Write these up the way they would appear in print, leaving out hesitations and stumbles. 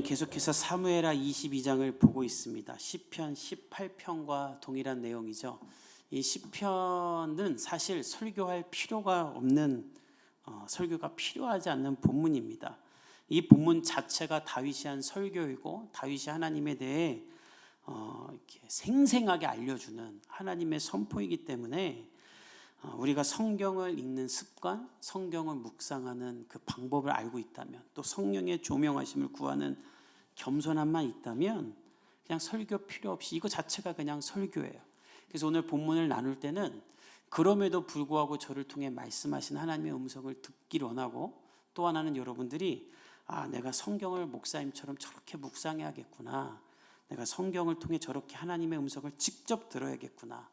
계속해서 사무엘하 22장을 보고 있습니다. 시편 18편과 동일한 내용이죠. 이 시편은 사실 설교할 필요가 없는 설교가 필요하지 않는 본문입니다. 이 본문 자체가 다윗이 한 설교이고 다윗이 하나님에 대해 이렇게 생생하게 알려주는 하나님의 선포이기 때문에 우리가 성경을 읽는 습관, 성경을 묵상하는 그 방법을 알고 있다면, 또 성령의 조명하심을 구하는 겸손함만 있다면 그냥 설교 필요 없이 이거 자체가 그냥 설교예요. 그래서 오늘 본문을 나눌 때는 그럼에도 불구하고 저를 통해 말씀하신 하나님의 음성을 듣기를 원하고, 또 하나는 여러분들이 내가 성경을 목사님처럼 저렇게 묵상해야겠구나, 내가 성경을 통해 저렇게 하나님의 음성을 직접 들어야겠구나,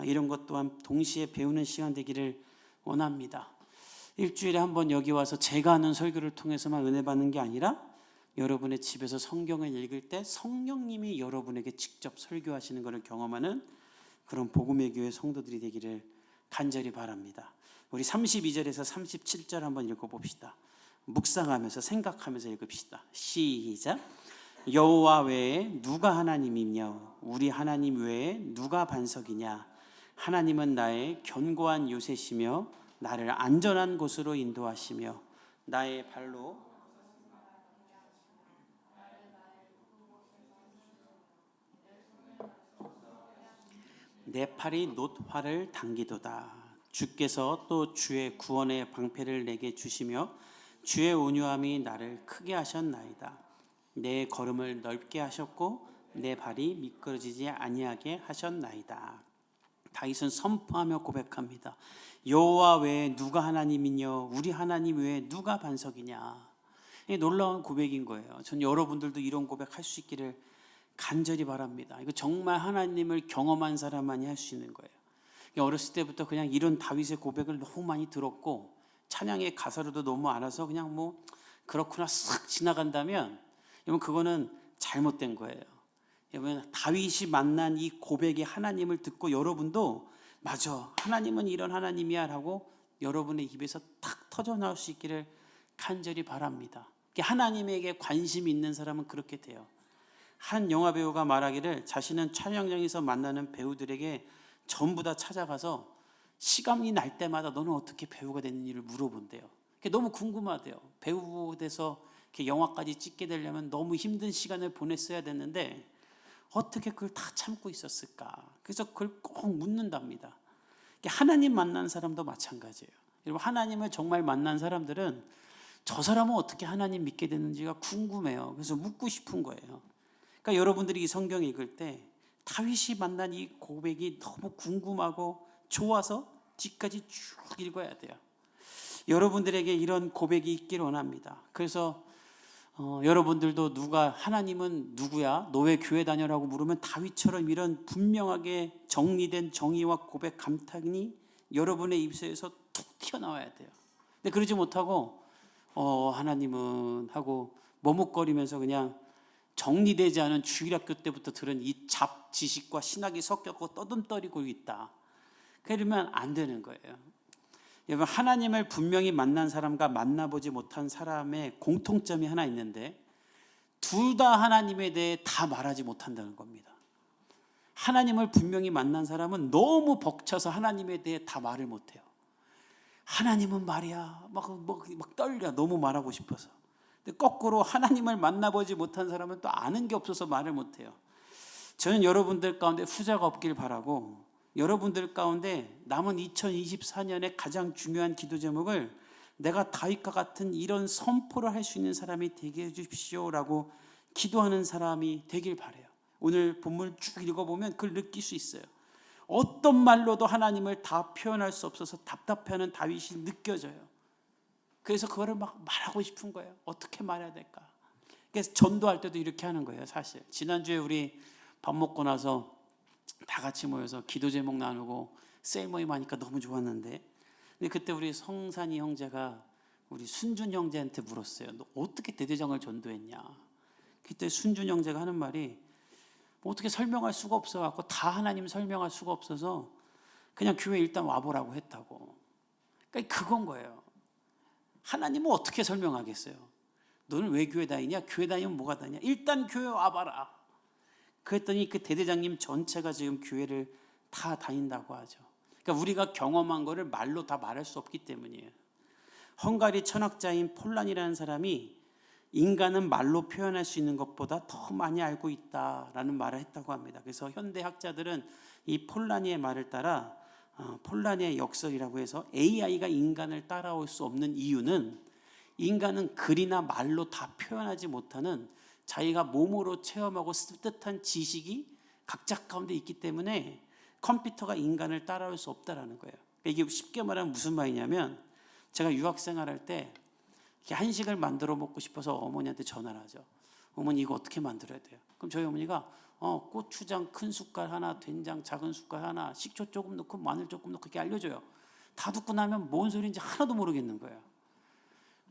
이런 것 또한 동시에 배우는 시간 되기를 원합니다. 일주일에 한 번 여기 와서 제가 하는 설교를 통해서만 은혜 받는 게 아니라 여러분의 집에서 성경을 읽을 때 성령님이 여러분에게 직접 설교하시는 것을 경험하는 그런 복음의 교회 성도들이 되기를 간절히 바랍니다. 우리 32절에서 37절 한번 읽어봅시다. 묵상하면서 생각하면서 읽읍시다. 시작. 여호와 외에 누가 하나님이며 우리 하나님 외에 누가 반석이냐. 하나님은 나의 견고한 요새시며 나를 안전한 곳으로 인도하시며 나의 발로 내 팔이 놋화를 당기도다. 주께서 또 주의 구원의 방패를 내게 주시며 주의 온유함이 나를 크게 하셨나이다. 내 걸음을 넓게 하셨고 내 발이 미끄러지지 아니하게 하셨나이다. 다윗은 선포하며 고백합니다. 여호와 외에 누가 하나님이며 우리 하나님 외에 누가 반석이냐. 이게 놀라운 고백인 거예요. 전 여러분들도 이런 고백할 수 있기를 간절히 바랍니다. 이거 정말 하나님을 경험한 사람만이 할 수 있는 거예요. 어렸을 때부터 그냥 이런 다윗의 고백을 너무 많이 들었고 찬양의 가사로도 너무 알아서 그냥 뭐 그렇구나 싹 지나간다면 여러분 그거는 잘못된 거예요. 여러분 다윗이 만난 이 고백이 하나님을 듣고 여러분도 맞아 하나님은 이런 하나님이야 라고 여러분의 입에서 탁 터져나올 수 있기를 간절히 바랍니다. 하나님에게 관심이 있는 사람은 그렇게 돼요. 한 영화배우가 말하기를 자신은 촬영장에서 만나는 배우들에게 전부 다 찾아가서 시간이 날 때마다 너는 어떻게 배우가 됐는지를 물어본대요. 너무 궁금하대요. 배우 돼서 영화까지 찍게 되려면 너무 힘든 시간을 보냈어야 됐는데 어떻게 그걸 다 참고 있었을까? 그래서 그걸 꼭 묻는답니다. 하나님 만난 사람도 마찬가지예요. 여러분 하나님을 정말 만난 사람들은 저 사람은 어떻게 하나님 믿게 됐는지가 궁금해요. 그래서 묻고 싶은 거예요. 그러니까 여러분들이 이 성경 읽을 때 다윗이 만난 이 고백이 너무 궁금하고 좋아서 뒤까지 쭉 읽어야 돼요. 여러분들에게 이런 고백이 있기를 원합니다. 그래서 여러분들도 누가 하나님은 누구야? 너 왜 교회 다녀라고 물으면 다윗처럼 이런 분명하게 정리된 정의와 고백 감탄이 여러분의 입에서 툭 튀어나와야 돼요. 근데 그러지 못하고 하나님은 하고 머뭇거리면서 그냥 정리되지 않은 주일학교 때부터 들은 이 잡 지식과 신학이 섞여서 떠듬떠리고 있다. 그러면 안 되는 거예요. 여러분 하나님을 분명히 만난 사람과 만나보지 못한 사람의 공통점이 하나 있는데 둘 다 하나님에 대해 다 말하지 못한다는 겁니다. 하나님을 분명히 만난 사람은 너무 벅차서 하나님에 대해 다 말을 못해요. 하나님은 말이야 막 떨려 너무 말하고 싶어서. 근데 거꾸로 하나님을 만나보지 못한 사람은 또 아는 게 없어서 말을 못해요. 저는 여러분들 가운데 후자가 없길 바라고 여러분들 가운데 남은 2024년의 가장 중요한 기도 제목을 내가 다윗과 같은 이런 선포를 할 수 있는 사람이 되게 해주십시오라고 기도하는 사람이 되길 바라요. 오늘 본문을 쭉 읽어보면 그걸 느낄 수 있어요. 어떤 말로도 하나님을 다 표현할 수 없어서 답답해하는 다윗이 느껴져요. 그래서 그거를 막 말하고 싶은 거예요. 어떻게 말해야 될까? 그래서 전도할 때도 이렇게 하는 거예요. 사실 지난주에 우리 밥 먹고 나서 다 같이 모여서 기도 제목 나누고 셀 모임 하니까 너무 좋았는데, 근데 그때 우리 성산이 형제가 우리 순준 형제한테 물었어요. 너 어떻게 대대장을 전도했냐? 그때 순준 형제가 하는 말이 뭐 어떻게 설명할 수가 없어갖고 다 하나님 설명할 수가 없어서 그냥 교회 일단 와보라고 했다고. 그러니까 그건 거예요. 하나님은 어떻게 설명하겠어요? 너는 왜 교회 다니냐? 교회 다니면 뭐가 다냐? 일단 교회 와봐라. 그랬더니 그 대대장님 전체가 지금 교회를 다 다닌다고 하죠. 그러니까 우리가 경험한 거를 말로 다 말할 수 없기 때문이에요. 헝가리 천학자인 폴란이라는 사람이 인간은 말로 표현할 수 있는 것보다 더 많이 알고 있다라는 말을 했다고 합니다. 그래서 현대 학자들은 이 폴란이의 말을 따라 폴란이의 역설이라고 해서 AI가 인간을 따라올 수 없는 이유는 인간은 글이나 말로 다 표현하지 못하는 자기가 몸으로 체험하고 습득한 지식이 각자 가운데 있기 때문에 컴퓨터가 인간을 따라올 수 없다라는 거예요. 이게 쉽게 말하면 무슨 말이냐면 제가 유학생활할 때 한식을 만들어 먹고 싶어서 어머니한테 전화를 하죠. 어머니 이거 어떻게 만들어야 돼요? 그럼 저희 어머니가 고추장 큰 숟갈 하나, 된장 작은 숟갈 하나, 식초 조금 넣고 마늘 조금 넣고 이렇게 알려줘요. 다 듣고 나면 뭔 소리인지 하나도 모르겠는 거예요.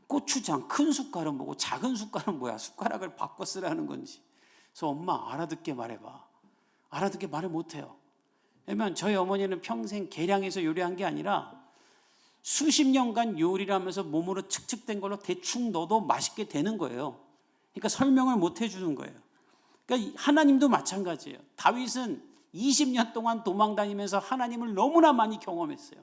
고추장 큰 숟갈은 뭐고 작은 숟갈은 뭐야? 숟가락을 바꿔 쓰라는 건지. 그래서 엄마 알아듣게 말해봐. 알아듣게 말을 못해요. 왜냐면 저희 어머니는 평생 계량해서 요리한 게 아니라 수십 년간 요리를 하면서 몸으로 축축된 걸로 대충 넣어도 맛있게 되는 거예요. 그러니까 설명을 못 해주는 거예요. 그러니까 하나님도 마찬가지예요. 다윗은 20년 동안 도망 다니면서 하나님을 너무나 많이 경험했어요.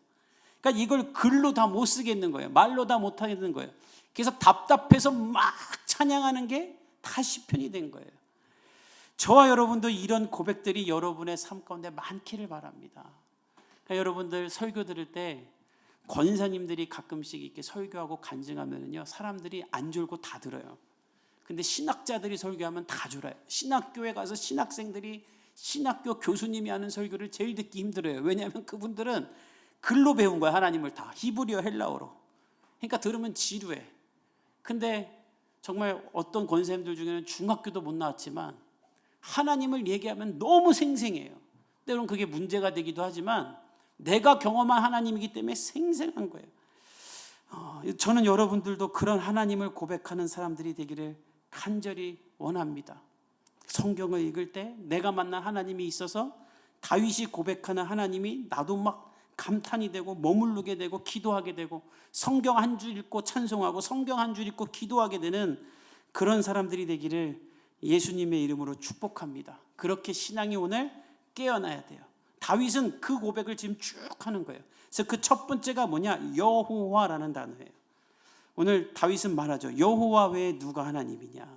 그러니까 이걸 글로 다 못 쓰겠는 거예요. 말로 다 못 하겠는 거예요. 그래서 답답해서 막 찬양하는 게 다 시편이 된 거예요. 저와 여러분도 이런 고백들이 여러분의 삶 가운데 많기를 바랍니다. 그러니까 여러분들 설교 들을 때 권사님들이 가끔씩 이렇게 설교하고 간증하면요 사람들이 안 졸고 다 들어요. 근데 신학자들이 설교하면 다 졸아요. 신학교에 가서 신학생들이 신학교 교수님이 하는 설교를 제일 듣기 힘들어요. 왜냐하면 그분들은 글로 배운 거야. 하나님을 다 히브리어 헬라어로. 그러니까 들으면 지루해. 근데 정말 어떤 권사님들 중에는 중학교도 못 나왔지만 하나님을 얘기하면 너무 생생해요. 때로는 그게 문제가 되기도 하지만 내가 경험한 하나님이기 때문에 생생한 거예요. 저는 여러분들도 그런 하나님을 고백하는 사람들이 되기를 간절히 원합니다. 성경을 읽을 때 내가 만난 하나님이 있어서 다윗이 고백하는 하나님이 나도 막 감탄이 되고 머무르게 되고 기도하게 되고 성경 한 줄 읽고 찬송하고 성경 한 줄 읽고 기도하게 되는 그런 사람들이 되기를 예수님의 이름으로 축복합니다. 그렇게 신앙이 오늘 깨어나야 돼요. 다윗은 그 고백을 지금 쭉 하는 거예요. 그래서 그 첫 번째가 뭐냐? 여호와라는 단어예요. 오늘 다윗은 말하죠. 여호와 외에 누가 하나님이냐?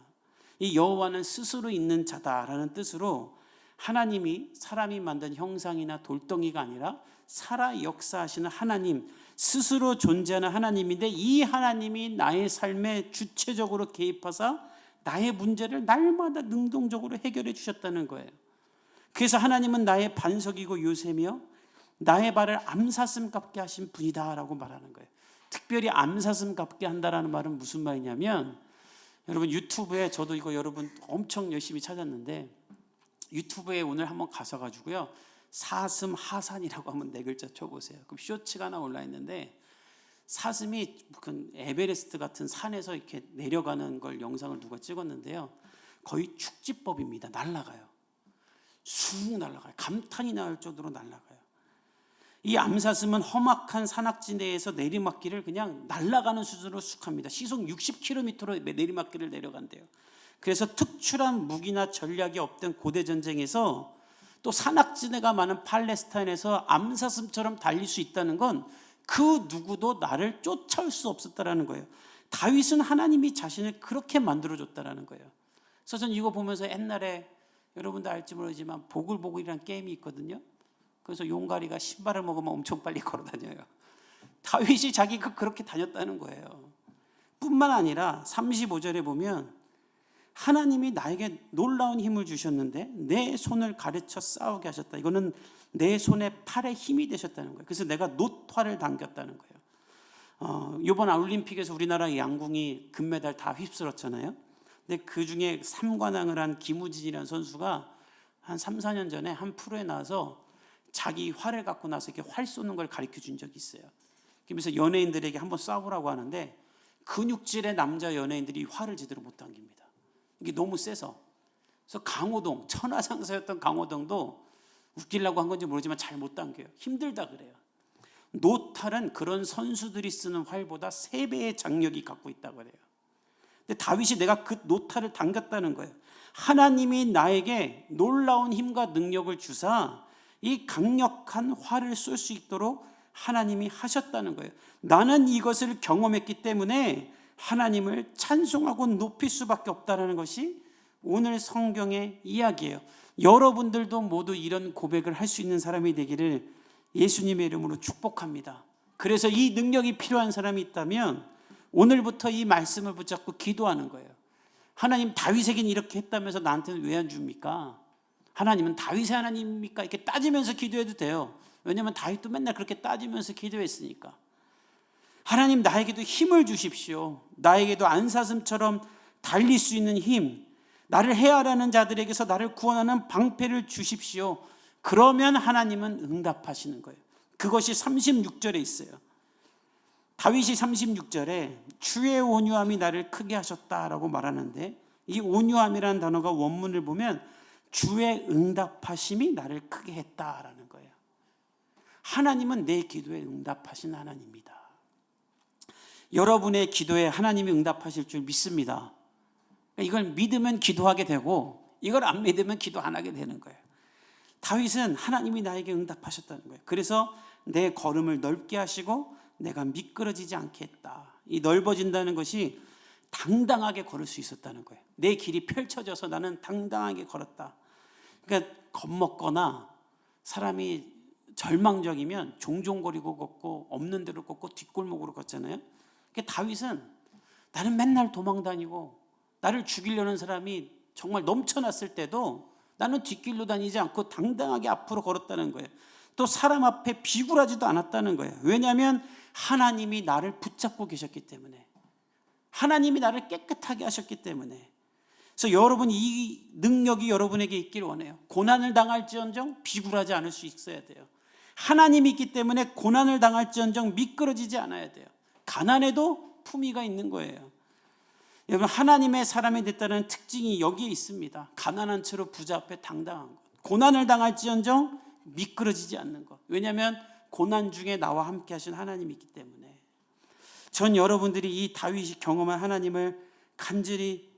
이 여호와는 스스로 있는 자다라는 뜻으로 하나님이 사람이 만든 형상이나 돌덩이가 아니라 살아 역사하시는 하나님, 스스로 존재하는 하나님인데 이 하나님이 나의 삶에 주체적으로 개입하사 나의 문제를 날마다 능동적으로 해결해 주셨다는 거예요. 그래서 하나님은 나의 반석이고 요새며 나의 발을 암사슴 같게 하신 분이다라고 말하는 거예요. 특별히 암사슴 같게 한다라는 말은 무슨 말이냐면 여러분 유튜브에 저도 이거 여러분 엄청 열심히 찾았는데 유튜브에 오늘 한번 가셔가지고요 사슴 하산이라고 한번 4글자 쳐보세요. 그럼 쇼츠가 하나 올라 있는데 사슴이 에베레스트 같은 산에서 이렇게 내려가는 걸 영상을 누가 찍었는데요. 거의 축지법입니다. 날아가요. 쑥 날아가요. 감탄이 나올 정도로 날아가요. 이 암사슴은 험악한 산악지대에서 내리막길을 그냥 날아가는 수준으로 쑥 합니다. 시속 60km로 내리막길을 내려간대요. 그래서 특출한 무기나 전략이 없던 고대 전쟁에서 또 산악지대가 많은 팔레스타인에서 암사슴처럼 달릴 수 있다는 건 그 누구도 나를 쫓아올 수 없었다라는 거예요. 다윗은 하나님이 자신을 그렇게 만들어줬다라는 거예요. 그래서 저는 이거 보면서 옛날에 여러분도 알지 모르지만 보글보글이라는 게임이 있거든요. 그래서 용가리가 신발을 먹으면 엄청 빨리 걸어 다녀요. 다윗이 자기가 그렇게 다녔다는 거예요. 뿐만 아니라 35절에 보면 하나님이 나에게 놀라운 힘을 주셨는데 내 손을 가르쳐 싸우게 하셨다. 이거는 내 손에 팔에 힘이 되셨다는 거예요. 그래서 내가 놋활을 당겼다는 거예요. 이번 올림픽에서 우리나라 양궁이 금메달 다 휩쓸었잖아요. 근데 그 중에 3관왕을 한 김우진이라는 선수가 한 3, 4년 전에 한 프로에 나와서 자기 활을 갖고 나서 이렇게 활 쏘는 걸 가르쳐 준 적이 있어요. 그래서 연예인들에게 한번 쏴보라고 하는데 근육질의 남자 연예인들이 활을 제대로 못 당깁니다. 이게 너무 세서. 그래서 강호동, 천하장사였던 강호동도 웃기려고 한 건지 모르지만 잘 못 당겨요. 힘들다 그래요. 노탈은 그런 선수들이 쓰는 활보다 3배의 장력이 갖고 있다고 그래요. 근데 다윗이 내가 그 노타를 당겼다는 거예요. 하나님이 나에게 놀라운 힘과 능력을 주사 이 강력한 활을 쏠 수 있도록 하나님이 하셨다는 거예요. 나는 이것을 경험했기 때문에 하나님을 찬송하고 높일 수밖에 없다는 것이 오늘 성경의 이야기예요. 여러분들도 모두 이런 고백을 할 수 있는 사람이 되기를 예수님의 이름으로 축복합니다. 그래서 이 능력이 필요한 사람이 있다면 오늘부터 이 말씀을 붙잡고 기도하는 거예요. 하나님, 다윗에겐 이렇게 했다면서 나한테는 왜 안 줍니까? 하나님은 다윗의 하나님입니까? 이렇게 따지면서 기도해도 돼요. 왜냐하면 다윗도 맨날 그렇게 따지면서 기도했으니까. 하나님, 나에게도 힘을 주십시오. 나에게도 안사슴처럼 달릴 수 있는 힘, 나를 해하라는 자들에게서 나를 구원하는 방패를 주십시오. 그러면 하나님은 응답하시는 거예요. 그것이 36절에 있어요. 다윗이 36절에 주의 온유함이 나를 크게 하셨다라고 말하는데, 이 온유함이라는 단어가 원문을 보면 주의 응답하심이 나를 크게 했다라는 거예요. 하나님은 내 기도에 응답하신 하나님입니다. 여러분의 기도에 하나님이 응답하실 줄 믿습니다. 이걸 믿으면 기도하게 되고 이걸 안 믿으면 기도 안 하게 되는 거예요. 다윗은 하나님이 나에게 응답하셨다는 거예요. 그래서 내 걸음을 넓게 하시고 내가 미끄러지지 않게 했다. 이 넓어진다는 것이 당당하게 걸을 수 있었다는 거예요. 내 길이 펼쳐져서 나는 당당하게 걸었다. 그러니까 겁먹거나 사람이 절망적이면 종종거리고 걷고 없는 대로 걷고 뒷골목으로 걷잖아요. 그러니까 다윗은 나는 맨날 도망다니고 나를 죽이려는 사람이 정말 넘쳐났을 때도 나는 뒷길로 다니지 않고 당당하게 앞으로 걸었다는 거예요. 또 사람 앞에 비굴하지도 않았다는 거예요. 왜냐하면 하나님이 나를 붙잡고 계셨기 때문에, 하나님이 나를 깨끗하게 하셨기 때문에. 그래서 여러분, 이 능력이 여러분에게 있기를 원해요. 고난을 당할지언정 비굴하지 않을 수 있어야 돼요. 하나님이 있기 때문에 고난을 당할지언정 미끄러지지 않아야 돼요. 가난에도 품위가 있는 거예요. 여러분, 하나님의 사람이 됐다는 특징이 여기에 있습니다. 가난한 채로 부자 앞에 당당한 것, 고난을 당할지언정 미끄러지지 않는 것. 왜냐하면 고난 중에 나와 함께 하신 하나님이 있기 때문에. 전 여러분들이 이 다윗이 경험한 하나님을 간절히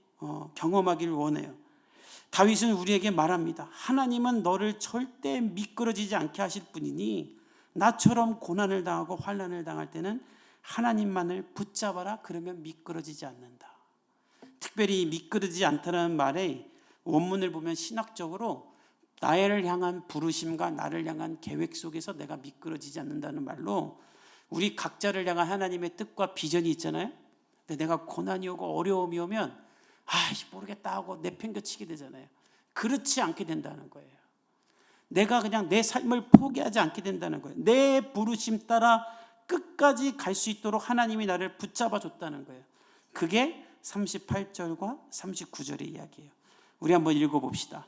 경험하기를 원해요. 다윗은 우리에게 말합니다. 하나님은 너를 절대 미끄러지지 않게 하실 분이니 나처럼 고난을 당하고 환난을 당할 때는 하나님만을 붙잡아라. 그러면 미끄러지지 않는다. 특별히 미끄러지지 않다는 말에 원문을 보면 신학적으로 나를 향한 부르심과 나를 향한 계획 속에서 내가 미끄러지지 않는다는 말로 우리 각자를 향한 하나님의 뜻과 비전이 있잖아요. 근데 내가 고난이 오고 어려움이 오면 모르겠다 하고 내팽겨치게 되잖아요. 그렇지 않게 된다는 거예요. 내가 그냥 내 삶을 포기하지 않게 된다는 거예요. 내 부르심 따라 끝까지 갈 수 있도록 하나님이 나를 붙잡아 줬다는 거예요. 그게 38절과 39절의 이야기예요. 우리 한번 읽어봅시다.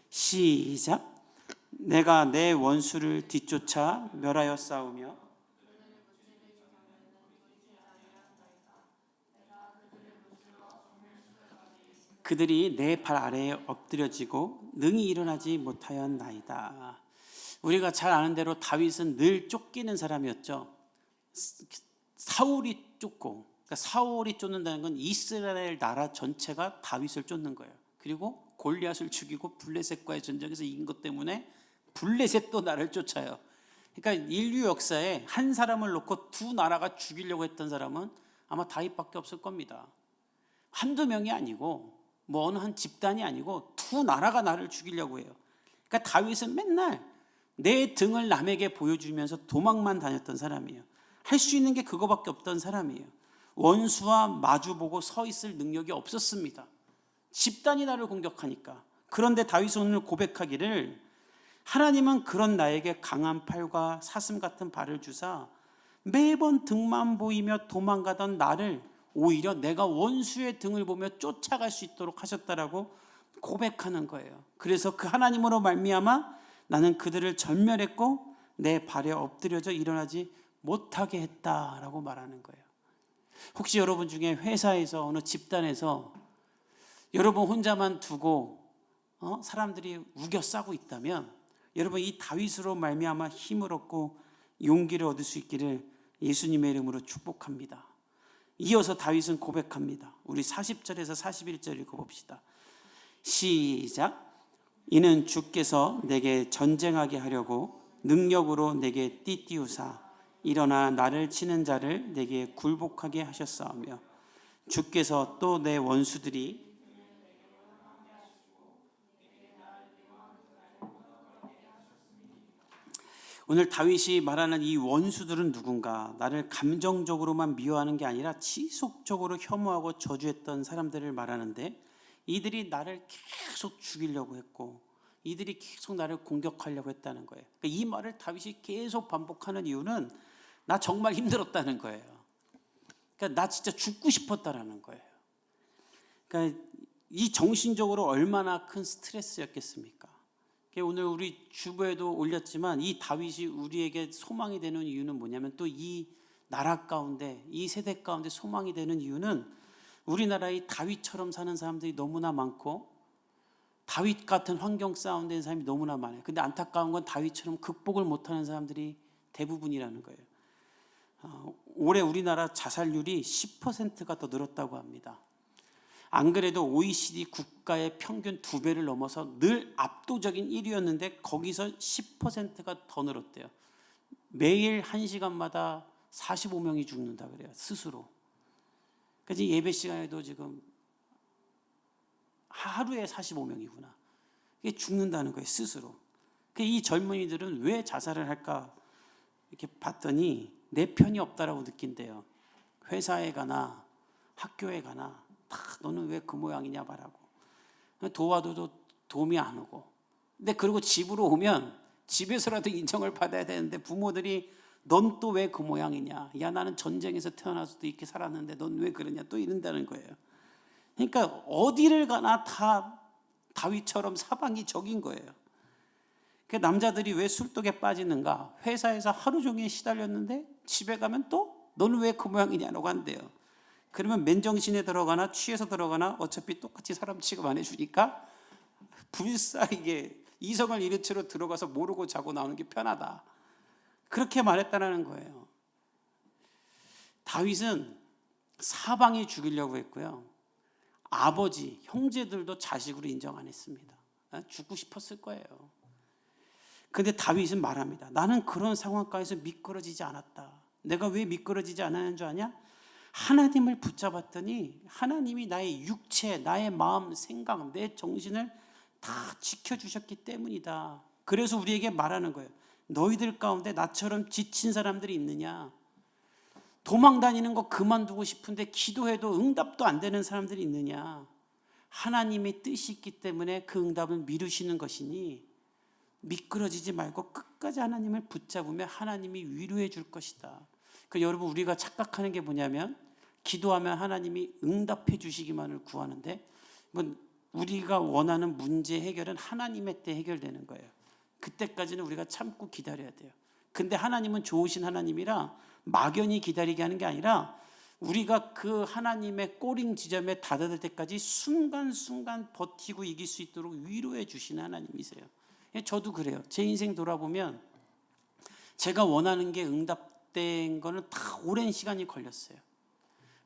시작. 내가 내 원수를 뒤쫓아 멸하여 싸우며 그들이 내 발 아래에 엎드려지고 능히 일어나지 못하였나이다. 우리가 잘 아는 대로 다윗은 늘 쫓기는 사람이었죠. 사울이 쫓고, 그러니까 사울이 쫓는다는 건 이스라엘 나라 전체가 다윗을 쫓는 거예요. 그리고 골리앗을 죽이고 블레셋과의 전쟁에서 이긴 것 때문에 블레셋도 나를 쫓아요. 그러니까 인류 역사에 한 사람을 놓고 두 나라가 죽이려고 했던 사람은 아마 다윗밖에 없을 겁니다. 한두 명이 아니고 뭐 어느 한 집단이 아니고 두 나라가 나를 죽이려고 해요. 그러니까 다윗은 맨날 내 등을 남에게 보여주면서 도망만 다녔던 사람이에요. 할 수 있는 게 그거밖에 없던 사람이에요. 원수와 마주보고 서 있을 능력이 없었습니다. 집단이 나를 공격하니까. 그런데 다윗은 오늘 고백하기를 하나님은 그런 나에게 강한 팔과 사슴 같은 발을 주사 매번 등만 보이며 도망가던 나를 오히려 내가 원수의 등을 보며 쫓아갈 수 있도록 하셨다라고 고백하는 거예요. 그래서 그 하나님으로 말미암아 나는 그들을 전멸했고 내 발에 엎드려져 일어나지 못하게 했다라고 말하는 거예요. 혹시 여러분 중에 회사에서 어느 집단에서 여러분 혼자만 두고 사람들이 우겨 싸고 있다면 여러분 이 다윗으로 말미암아 힘을 얻고 용기를 얻을 수 있기를 예수님의 이름으로 축복합니다. 이어서 다윗은 고백합니다. 우리 40절에서 41절 읽어봅시다. 시작. 이는 주께서 내게 전쟁하게 하려고 능력으로 내게 띠띠우사 일어나 나를 치는 자를 내게 굴복하게 하셨사오며 주께서 또 내 원수들이 오늘 다윗이 말하는 이 원수들은 누군가? 나를 감정적으로만 미워하는 게 아니라 지속적으로 혐오하고 저주했던 사람들을 말하는데 이들이 나를 계속 죽이려고 했고 이들이 계속 나를 공격하려고 했다는 거예요. 그러니까 이 말을 다윗이 계속 반복하는 이유는 나 정말 힘들었다는 거예요. 그러니까 나 진짜 죽고 싶었다라는 거예요. 그러니까 이 정신적으로 얼마나 큰 스트레스였겠습니까? 오늘 우리 주보에도 올렸지만 이 다윗이 우리에게 소망이 되는 이유는 뭐냐면 또 이 나라 가운데 이 세대 가운데 소망이 되는 이유는 우리나라의 다윗처럼 사는 사람들이 너무나 많고 다윗 같은 환경 가운데 있는 사람이 너무나 많아요. 근데 안타까운 건 다윗처럼 극복을 못하는 사람들이 대부분이라는 거예요. 올해 우리나라 자살률이 10%가 더 늘었다고 합니다. 안 그래도 OECD 국가의 평균 2배를 넘어서 늘 압도적인 1위였는데 거기서 10%가 더 늘었대요. 매일 1시간마다 45명이 죽는다 그래요. 스스로. 그래서 예배 시간에도 지금 하루에 45명이구나. 이게 죽는다는 거예요. 스스로. 이 젊은이들은 왜 자살을 할까 이렇게 봤더니 내 편이 없다라고 느낀대요. 회사에 가나 학교에 가나 다 너는 왜 그 모양이냐 말하고 도와도 도움이 안 오고 근데 그리고 집으로 오면 집에서라도 인정을 받아야 되는데 부모들이 넌 또 왜 그 모양이냐 야 나는 전쟁에서 태어나서도 이렇게 살았는데 넌 왜 그러냐 또 이런다는 거예요. 그러니까 어디를 가나 다 다윗처럼 사방이 적인 거예요. 그러니까 남자들이 왜 술독에 빠지는가? 회사에서 하루 종일 시달렸는데 집에 가면 또 너는 왜 그 모양이냐라고 한대요. 그러면 맨정신에 들어가나 취해서 들어가나 어차피 똑같이 사람 취급 안 해주니까 불쌍하게 이성을 잃은 채로 들어가서 모르고 자고 나오는 게 편하다. 그렇게 말했다는 거예요. 다윗은 사방이 죽이려고 했고요. 아버지, 형제들도 자식으로 인정 안 했습니다. 죽고 싶었을 거예요. 그런데 다윗은 말합니다. 나는 그런 상황까지서 미끄러지지 않았다. 내가 왜 미끄러지지 않았는 줄 아냐? 하나님을 붙잡았더니 하나님이 나의 육체, 나의 마음, 생각, 내 정신을 다 지켜주셨기 때문이다. 그래서 우리에게 말하는 거예요. 너희들 가운데 나처럼 지친 사람들이 있느냐? 도망 다니는 거 그만두고 싶은데 기도해도 응답도 안 되는 사람들이 있느냐? 하나님의 뜻이 있기 때문에 그 응답을 미루시는 것이니 미끄러지지 말고 끝까지 하나님을 붙잡으면 하나님이 위로해 줄 것이다. 여러분 우리가 착각하는 게 뭐냐면 기도하면 하나님이 응답해 주시기만을 구하는데 우리가 원하는 문제 해결은 하나님의 때 해결되는 거예요. 그때까지는 우리가 참고 기다려야 돼요. 근데 하나님은 좋으신 하나님이라 막연히 기다리게 하는 게 아니라 우리가 그 하나님의 꼬링 지점에 다다를 때까지 순간순간 버티고 이길 수 있도록 위로해 주시는 하나님이세요. 저도 그래요. 제 인생 돌아보면 제가 원하는 게 응답된 거는 다 오랜 시간이 걸렸어요.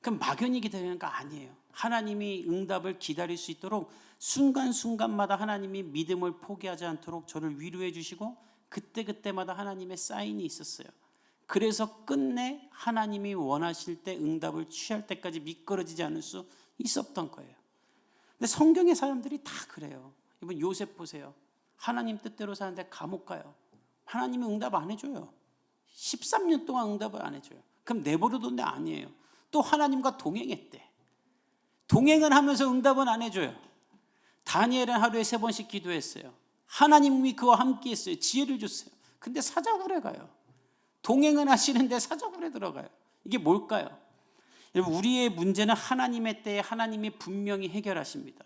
그럼 막연히 기다리는 거 아니에요. 하나님이 응답을 기다릴 수 있도록 순간순간마다 하나님이 믿음을 포기하지 않도록 저를 위로해 주시고 그때그때마다 하나님의 사인이 있었어요. 그래서 끝내 하나님이 원하실 때 응답을 취할 때까지 미끄러지지 않을 수 있었던 거예요. 근데 성경의 사람들이 다 그래요. 이번 요셉 보세요. 하나님 뜻대로 사는데 감옥 가요. 하나님이 응답 안 해줘요. 13년 동안 응답을 안 해줘요. 그럼 내버려뒀는데 아니에요. 또 하나님과 동행했대. 동행을 하면서 응답은 안 해줘요. 다니엘은 하루에 3번씩 기도했어요. 하나님이 그와 함께 했어요. 지혜를 줬어요. 근데 사자굴에 가요. 동행은 하시는데 사자굴에 들어가요. 이게 뭘까요? 여러분 우리의 문제는 하나님의 때에 하나님이 분명히 해결하십니다.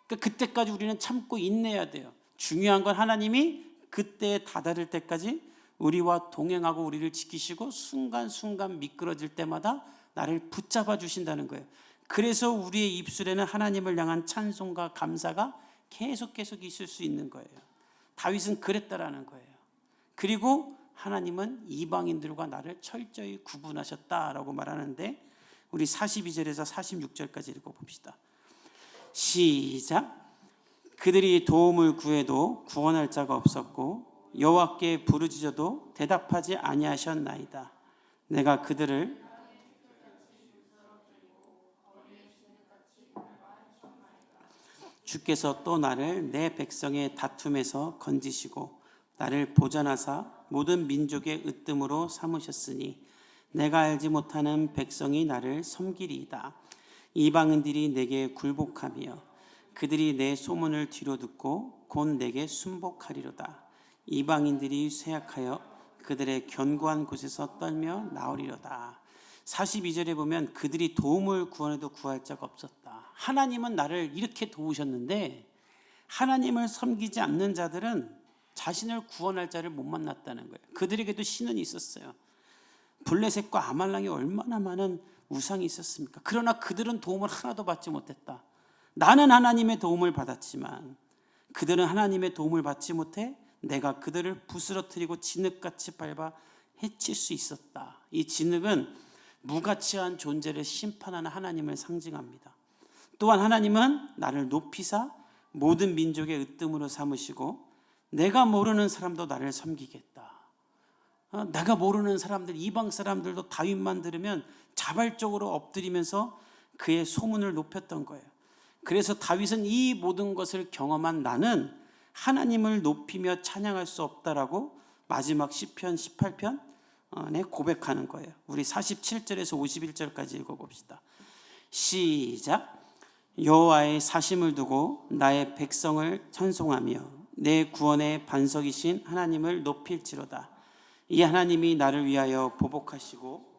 그러니까 그때까지 우리는 참고 인내해야 돼요. 중요한 건 하나님이 그때에 다다를 때까지 우리와 동행하고 우리를 지키시고 순간순간 미끄러질 때마다 나를 붙잡아 주신다는 거예요. 그래서 우리의 입술에는 하나님을 향한 찬송과 감사가 계속 있을 수 있는 거예요. 다윗은 그랬다라는 거예요. 그리고 하나님은 이방인들과 나를 철저히 구분하셨다라고 말하는데 우리 42절에서 46절까지 읽어봅시다. 시작. 그들이 도움을 구해도 구원할 자가 없었고 여호와께 부르짖어도 대답하지 아니하셨나이다. 내가 그들을 주께서 또 나를 내 백성의 다툼에서 건지시고 나를 보전하사 모든 민족의 으뜸으로 삼으셨으니 내가 알지 못하는 백성이 나를 섬기리이다. 이방인들이 내게 굴복하며 그들이 내 소문을 뒤로 듣고 곧 내게 순복하리로다. 이방인들이 쇠약하여 그들의 견고한 곳에서 떨며 나오리로다. 42절에 보면 그들이 도움을 구원해도 구할 자가 없었다. 하나님은 나를 이렇게 도우셨는데 하나님을 섬기지 않는 자들은 자신을 구원할 자를 못 만났다는 거예요. 그들에게도 신은 있었어요. 블레셋과 아말랑이 얼마나 많은 우상이 있었습니까? 그러나 그들은 도움을 하나도 받지 못했다. 나는 하나님의 도움을 받았지만 그들은 하나님의 도움을 받지 못해 내가 그들을 부스러뜨리고 진흙같이 밟아 해칠 수 있었다. 이 진흙은 무가치한 존재를 심판하는 하나님을 상징합니다. 또한 하나님은 나를 높이사 모든 민족의 으뜸으로 삼으시고 내가 모르는 사람도 나를 섬기겠다. 내가 모르는 사람들, 이방 사람들도 다윗만 들으면 자발적으로 엎드리면서 그의 소문을 높였던 거예요. 그래서 다윗은 이 모든 것을 경험한 나는 하나님을 높이며 찬양할 수 없다라고 마지막 시편 18편에 고백하는 거예요. 우리 47절에서 51절까지 읽어봅시다. 시작. 여호와의 사심을 두고 나의 백성을 찬송하며 내 구원의 반석이신 하나님을 높일지로다. 이 하나님이 나를 위하여 보복하시고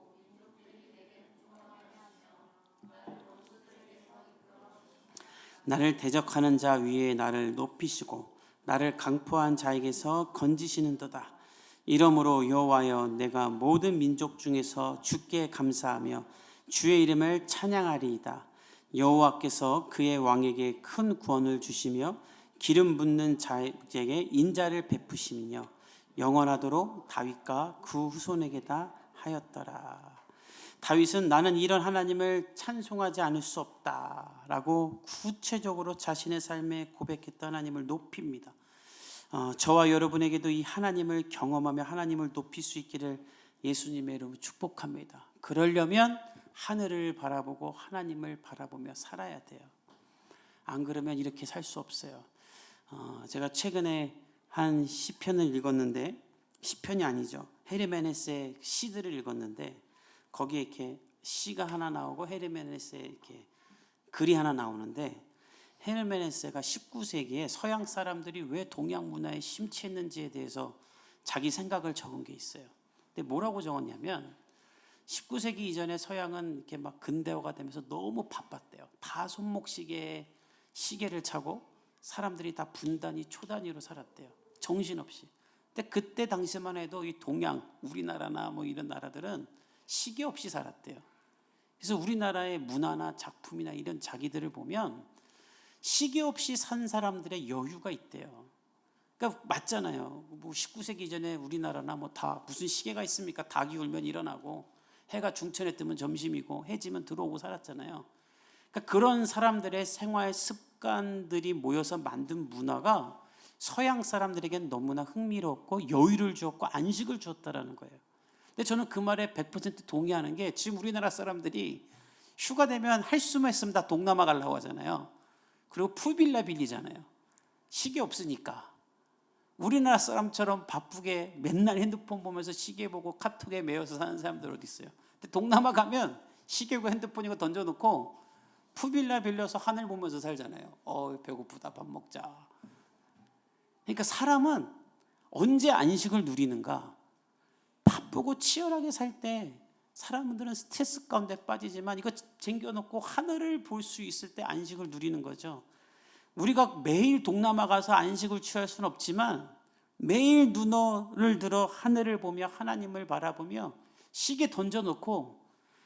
나를 대적하는 자 위에 나를 높이시고 나를 강포한 자에게서 건지시는도다. 이러므로 여호와여 내가 모든 민족 중에서 주께 감사하며 주의 이름을 찬양하리이다. 여호와께서 그의 왕에게 큰 구원을 주시며 기름 붓는 자에게 인자를 베푸시며 영원하도록 다윗과 그 후손에게 다 하였더라. 다윗은 나는 이런 하나님을 찬송하지 않을 수 없다라고 구체적으로 자신의 삶에 고백했던 하나님을 높입니다. 저와 여러분에게도 이 하나님을 경험하며 하나님을 높일 수 있기를 예수님의 이름으로 축복합니다. 그러려면 하늘을 바라보고 하나님을 바라보며 살아야 돼요. 안 그러면 이렇게 살 수 없어요. 제가 최근에 한 시편을 읽었는데, 시편이 아니죠, 헤르메네스의 시들을 읽었는데 거기에 이렇게 시가 하나 나오고 헤르메네스의 이렇게 글이 하나 나오는데, 헤르메네스가 19세기에 서양 사람들이 왜 동양 문화에 심취했는지에 대해서 자기 생각을 적은 게 있어요. 근데 뭐라고 적었냐면 19세기 이전에 서양은 이렇게 막 근대화가 되면서 너무 바빴대요. 다 손목시계에 시계를 차고 사람들이 다 분단위 초단위로 살았대요. 정신없이. 근데 그때 당시만 해도 이 동양, 우리나라나 뭐 이런 나라들은 시계 없이 살았대요. 그래서 우리나라의 문화나 작품이나 이런 자기들을 보면 시계 없이 산 사람들의 여유가 있대요. 그러니까 맞잖아요. 뭐 19세기 이전에 우리나라나 뭐 다 무슨 시계가 있습니까? 닭이 울면 일어나고 해가 중천에 뜨면 점심이고 해지면 들어오고 살았잖아요. 그러니까 그런 사람들의 생활 습관들이 모여서 만든 문화가 서양 사람들에겐 너무나 흥미롭고 여유를 주었고 안식을 주었다라는 거예요. 근데 저는 그 말에 100% 동의하는 게, 지금 우리나라 사람들이 휴가 되면 할 수만 있으면 다 동남아 가려고 하잖아요. 그리고 풀빌라 빌리잖아요. 시계 없으니까. 우리나라 사람처럼 바쁘게 맨날 핸드폰 보면서 시계 보고 카톡에 매여서 사는 사람들 어디 있어요? 근데 동남아 가면 시계고 핸드폰이고 던져놓고 풀빌라 빌려서 하늘 보면서 살잖아요. 배고프다, 밥 먹자. 그러니까 사람은 언제 안식을 누리는가? 바쁘고 치열하게 살 때 사람들은 스트레스 가운데 빠지지만 이거 쟁겨놓고 하늘을 볼 수 있을 때 안식을 누리는 거죠. 우리가 매일 동남아 가서 안식을 취할 수는 없지만 매일 눈을 들어 하늘을 보며 하나님을 바라보며 시계 던져놓고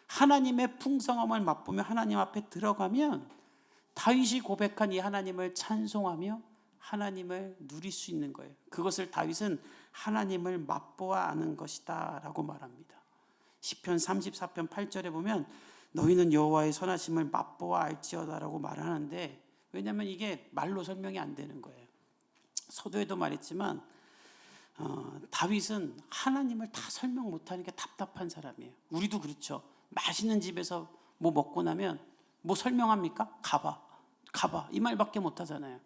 하나님의 풍성함을 맛보며 하나님 앞에 들어가면 다윗이 고백한 이 하나님을 찬송하며 하나님을 누릴 수 있는 거예요. 그것을 다윗은 하나님을 맛보아 아는 것이다 라고 말합니다. 시편 34편 8절에 보면 너희는 여호와의 선하심을 맛보아 알지어다라고 말하는데, 왜냐하면 이게 말로 설명이 안 되는 거예요. 서두에도 말했지만 다윗은 하나님을 다 설명 못하니까 답답한 사람이에요. 우리도 그렇죠. 맛있는 집에서 뭐 먹고 나면 뭐 설명합니까? 가봐 이 말밖에 못하잖아요.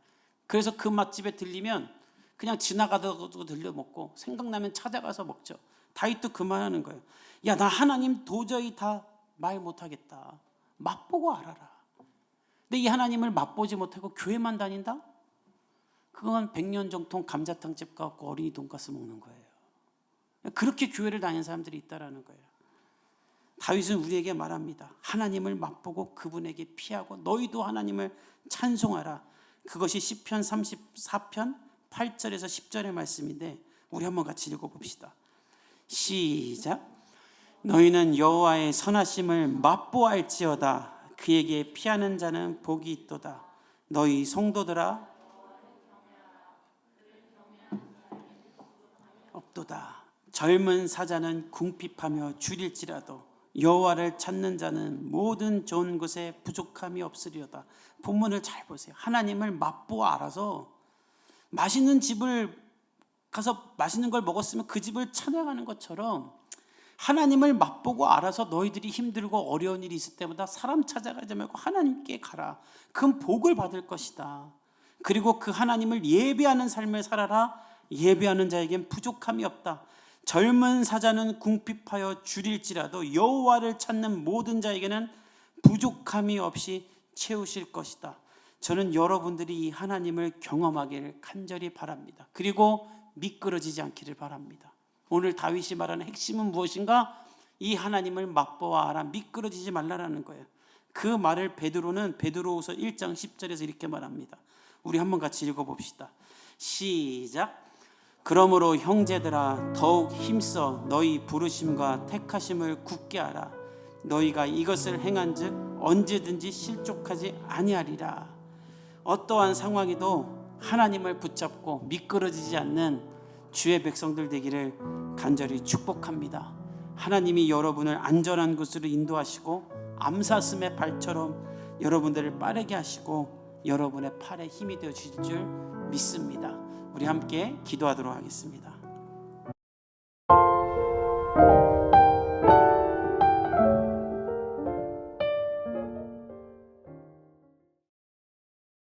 그래서 그 맛집에 들리면 그냥 지나가다가도 들려 먹고, 생각나면 찾아가서 먹죠. 다윗도 그 말하는 거예요. 야, 나 하나님 도저히 다 말 못하겠다. 맛보고 알아라. 근데 이 하나님을 맛보지 못하고 교회만 다닌다? 그건 100년 정통 감자탕집 가고 어린이 돈가스 먹는 거예요. 그렇게 교회를 다니는 사람들이 있다라는 거예요. 다윗은 우리에게 말합니다. 하나님을 맛보고 그분에게 피하고 너희도 하나님을 찬송하라. 그것이 시편 34편 8절에서 10절의 말씀인데, 우리 한번 같이 읽어봅시다. 시작. 너희는 여호와의 선하심을 맛보알지어다. 그에게 피하는 자는 복이 있도다. 너희 성도들아 없도다. 젊은 사자는 궁핍하며 줄일지라도 여호와를 찾는 자는 모든 좋은 것에 부족함이 없으리로다. 본문을 잘 보세요. 하나님을 맛보아 알아서 맛있는 집을 가서 맛있는 걸 먹었으면 그 집을 찬양하는 것처럼, 하나님을 맛보고 알아서 너희들이 힘들고 어려운 일이 있을 때마다 사람 찾아가지 말고 하나님께 가라. 그럼 복을 받을 것이다. 그리고 그 하나님을 예배하는 삶을 살아라. 예배하는 자에겐 부족함이 없다. 젊은 사자는 궁핍하여 줄일지라도 여호와를 찾는 모든 자에게는 부족함이 없이 채우실 것이다. 저는 여러분들이 이 하나님을 경험하기를 간절히 바랍니다. 그리고 미끄러지지 않기를 바랍니다. 오늘 다윗이 말하는 핵심은 무엇인가? 이 하나님을 맛보아 알아. 미끄러지지 말라라는 거예요. 그 말을 베드로는 베드로후서 1장 10절에서 이렇게 말합니다. 우리 한번 같이 읽어봅시다. 시작. 그러므로 형제들아 더욱 힘써 너희 부르심과 택하심을 굳게 하라. 너희가 이것을 행한즉 언제든지 실족하지 아니하리라. 어떠한 상황에도 하나님을 붙잡고 미끄러지지 않는 주의 백성들 되기를 간절히 축복합니다. 하나님이 여러분을 안전한 곳으로 인도하시고 암사슴의 발처럼 여러분들을 빠르게 하시고 여러분의 팔에 힘이 되어 주실 줄 믿습니다. 우리 함께 기도하도록 하겠습니다.